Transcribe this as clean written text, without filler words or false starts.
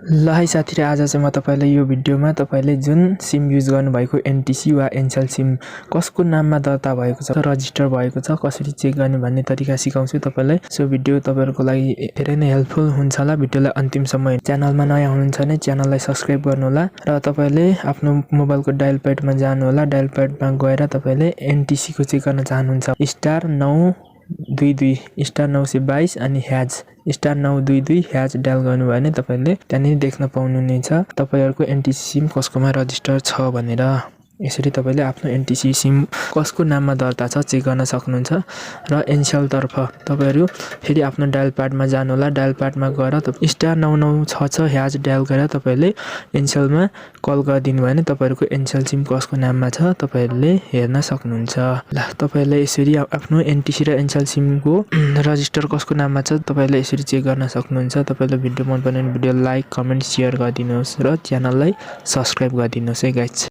ल है साथीहरु, आज चाहिँ म तपाईलाई यो भिडियोमा तपाईले जुन सिम युज गर्नुभएको एनटीसी वा एनसेल सिम कसको नाममा दर्ता भएको छ, रजिस्टर भएको छ, कसरी चेक गर्ने भन्ने तरिका सिकाउँछु तपाईलाई। सो भिडियो तपाईहरुको लागि धेरै नै हेल्पफुल हुन्छ होला। भिडियोलाई अन्तिमसम्म हेर्नु। च्यानलमा नयाँ हुनुहुन्छ भने च्यानललाई सब्स्क्राइब गर्नु होला र तपाईले आफ्नो मोबाइलको डायल प्याडमा जानु होला। डायल प्याडमा गएर तपाईले एनटीसी को चेक गर्न चाहनुहुन्छ *922 *922 अनि # *922 # डायल गर्नु भने तपाईले त्यहाँ देख्न पाउनुहुनेछ तपाईहरुको एनटीसी सिम कसकोमा रजिस्टर छ भनेर। यसरी तपाईले आफ्नो एनटीसी सिम कसको नाममा दर्ता छ चेक गर्न सक्नुहुन्छ। र एनसेल तर्फ तपाईहरु फेरि आफ्नो डायल प्याडमा जानु होला। डायल प्याडमा गएर *9966 # डायल गरेर तपाईले एनसेलमा कल गरिदिनु भने तपाईहरुको एनसेल सिम कसको नाममा छ तपाईहरुले हेर्न सक्नुहुन्छ। ल तपाईले यसरी आफ्नो एनटीसी र एनसेल सिमको रजिस्टर कसको नाममा छ तपाईले यसरी चेक गर्न सक्नुहुन्छ। तपाईलाई भिडियो मन पर्यो भने भिडियो लाइक, कमेन्ट, शेयर गरिदिनुहोस् र च्यानललाई सब्स्क्राइब गरिदिनुहोस् है गाइस।